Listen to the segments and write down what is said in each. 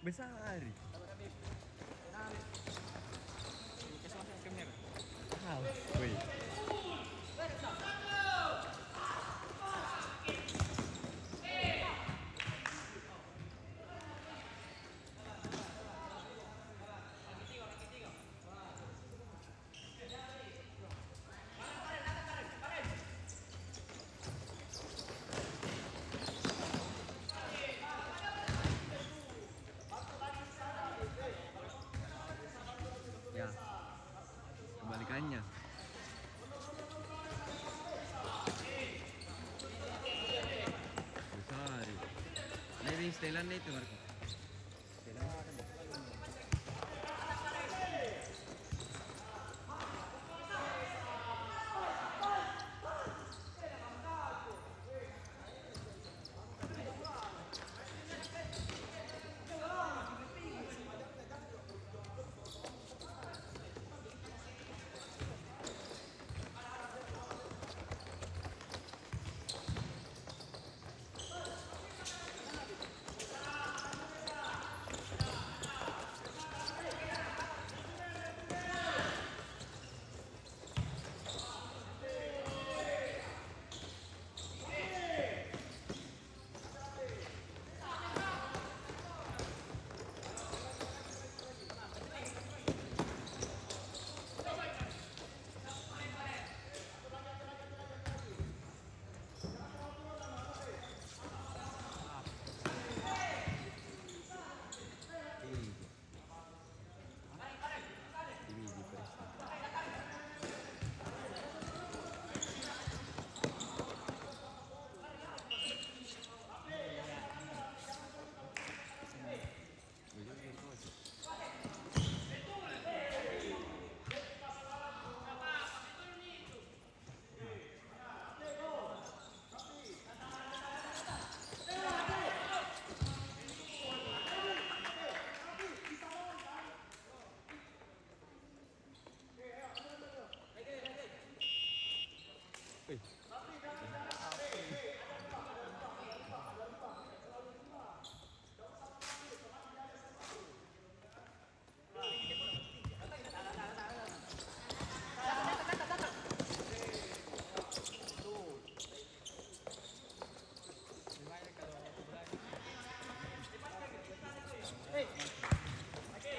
Besar. Wow. Wih. Ya, kebalikannya. Besar. Dari setelan itu Marco. Setelan ada. Ini di Presiden.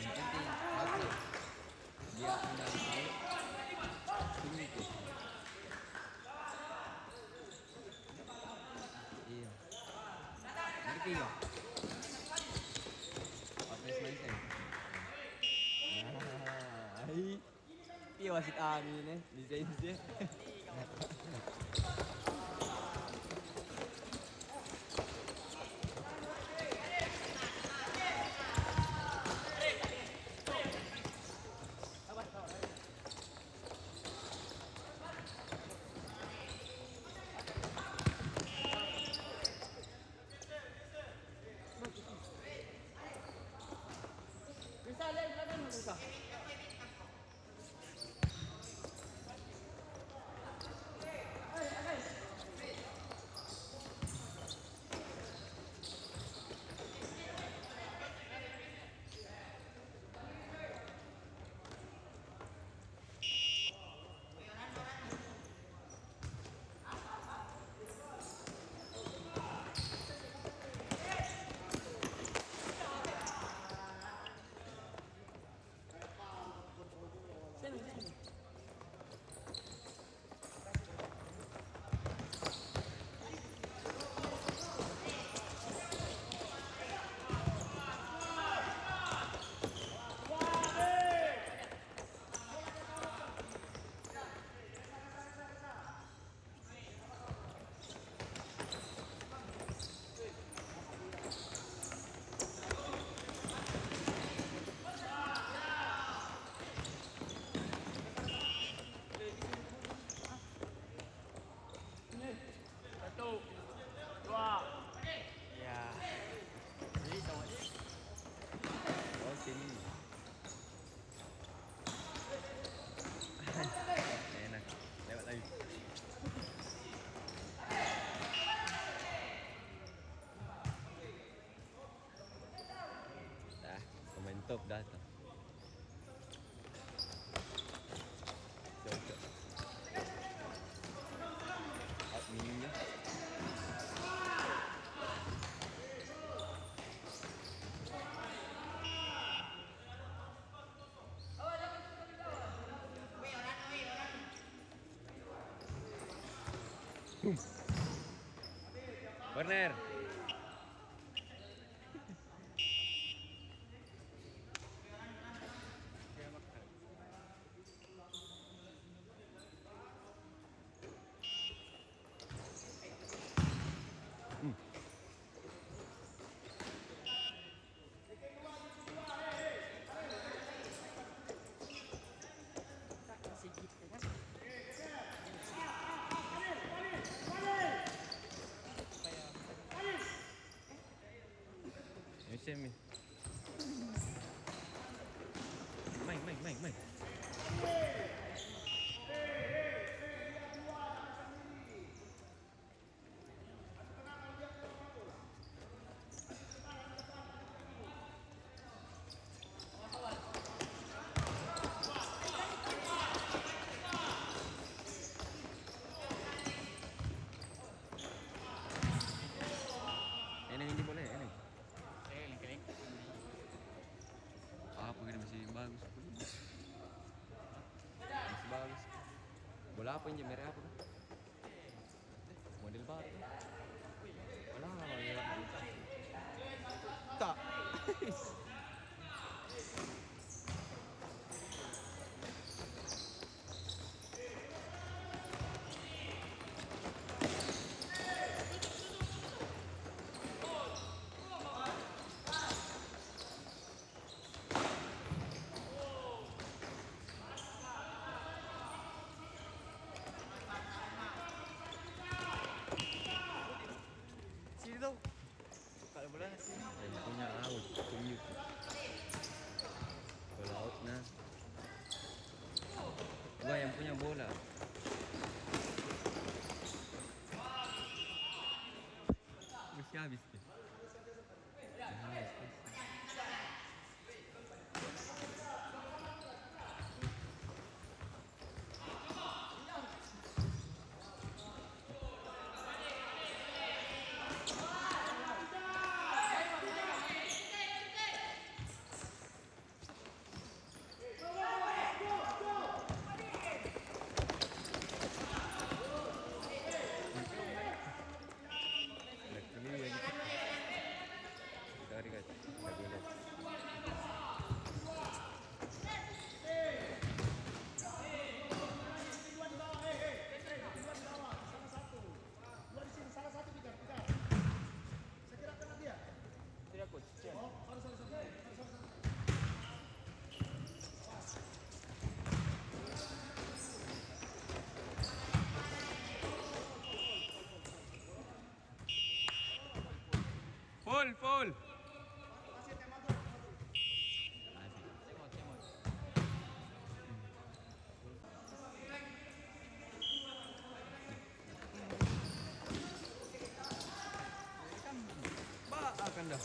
Yang penting satu, dia punya tinggi. Iya. Ngerti ya? Pakai mindset. Nah, iya wasit amin nih, desain sih. Bisa lihat belakang bisa. Stop dah tu. Jauh. Out mininya. Corner. Macam ni. Main. Ini boleh ini. Keling. Apa kena masih bagus. Masih bagus. Bola apa ini merah apa? Model baru. Bola merah. Tak. Sini tu. Kalau bola sini. Yang punya out, tunjuk. Bola out nah. Gua yang punya bola. Mesti habis ke? Habis. Sorry guys, tak boleh. Tidak coach. Full. Akan dah.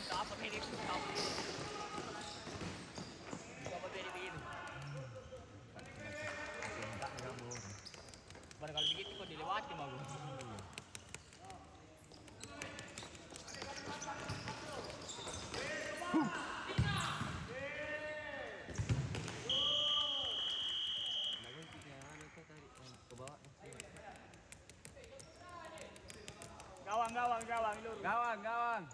Tak apa pilih tu. Apa pilih? Baru kalau begitu kau dilewati mau. Lawan kita ada ke tarik ke bawah. Gawang lurus. Gawang.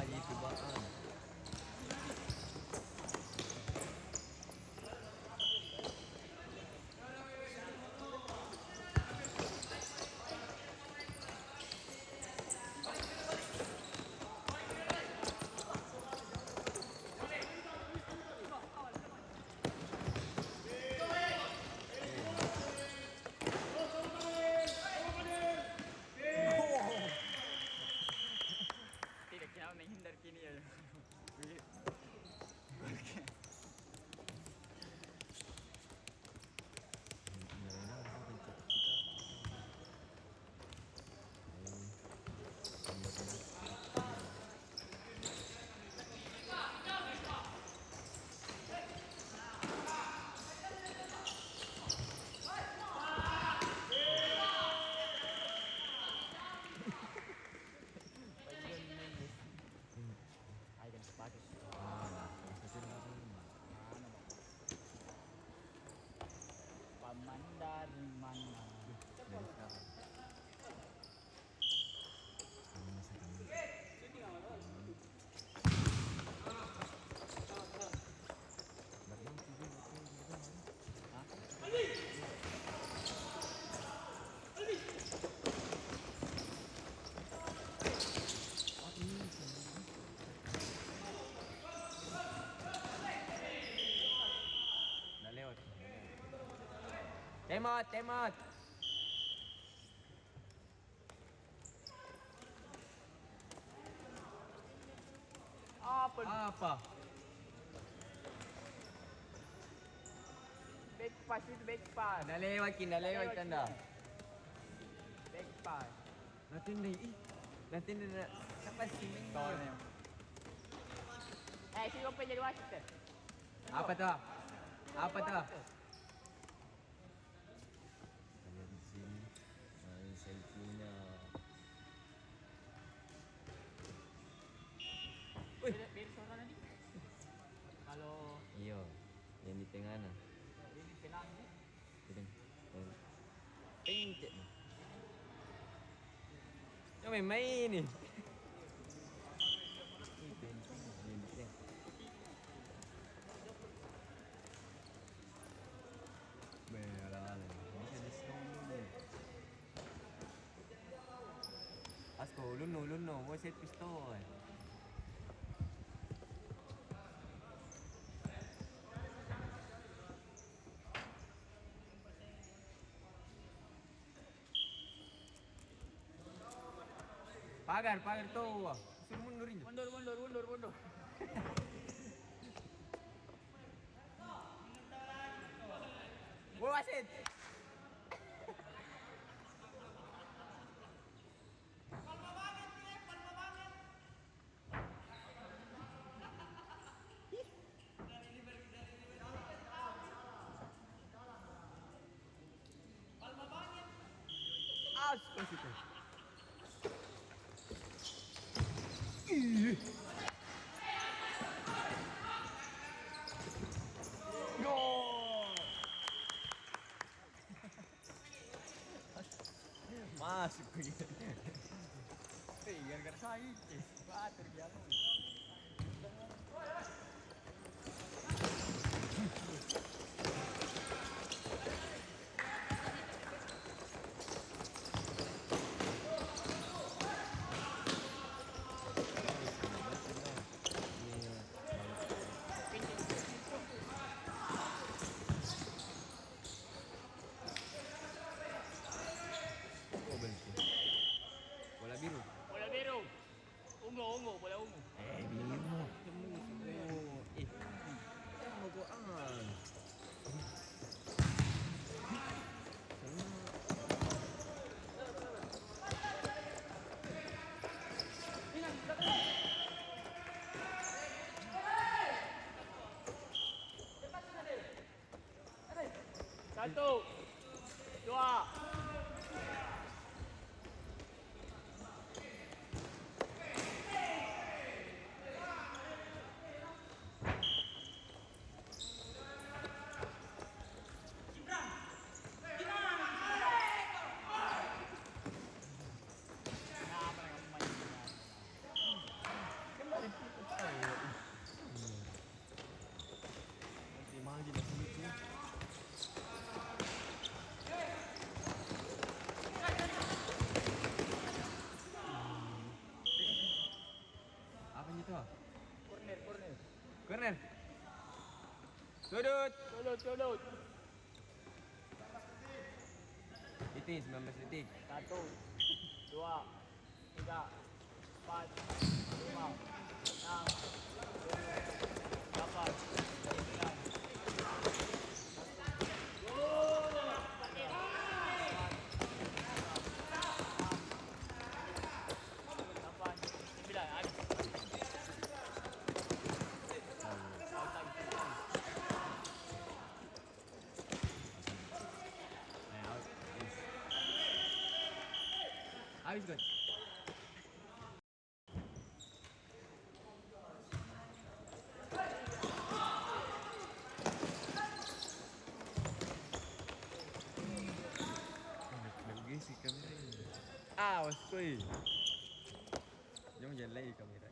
Jadi itu bah. Temot, temot. Apa? Back pass itu back pass. Dah lewat dah. Back pass. Nanti dia nak sampai sini. Si Lope jadi wasit. Apa tu? Apa tu? Ada di sini. Main selfie-nya. Biar suara nanti. Kalau Iyo, yang di tengah na. ini tenang ni. Sedang. Pencet ni. Yang main ni. Asko, luno, mau set pistol. Pagar tu. Suruh mundurin je. Mundur. Woi wasit. Aus, situ. Gol. Masuk begitu. Gara-gara saya. Bater dia. Oh, bentuk. Bola biru. Bola biru. Ungu, bola ungu. Biru. Sama Quran. Satu, dua. Apa ni tu? Corner. Corner. Sudut. Sudut. Itu 19 detik. Satu, dua, tiga, empat, lima, enam, tujuh, delapan, sembilan. Delapan, sembilan. Habis. Habis kan? Lagi si kamera. Awas kuy. Jangan jalan lagi kamera.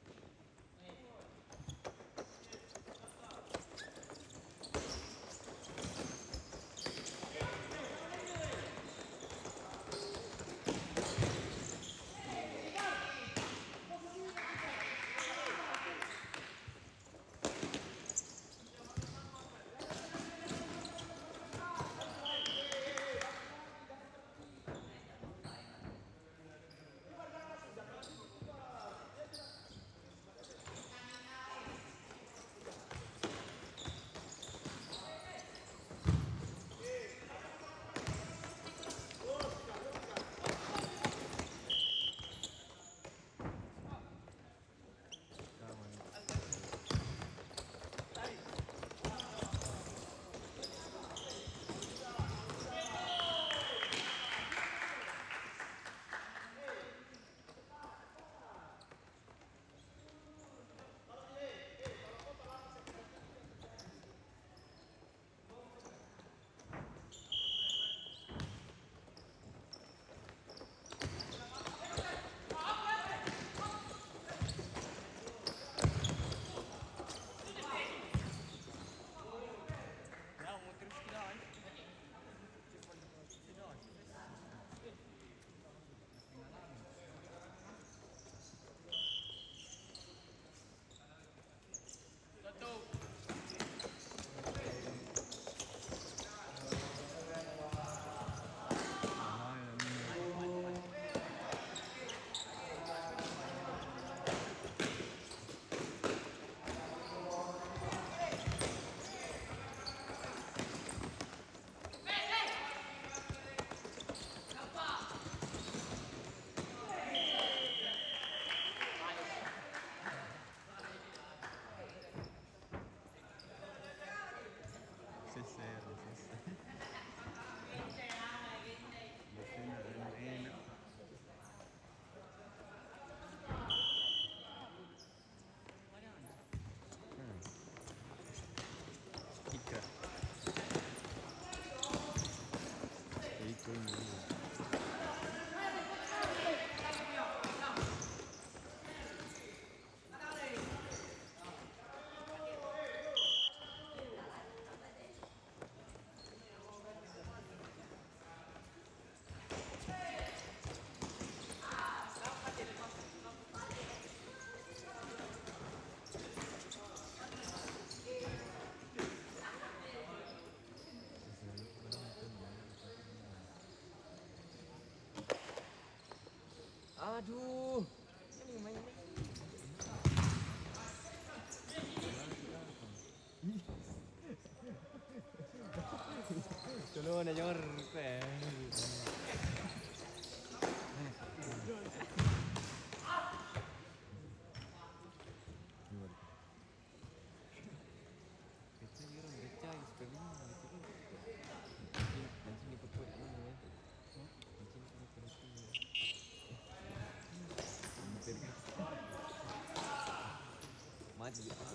Aduh. Ini main. Tolong na nyor pe. Kecil orang kecil sekali gitu kan. Nanti ni peput ni ya. Nanti ni peput ni. Mati.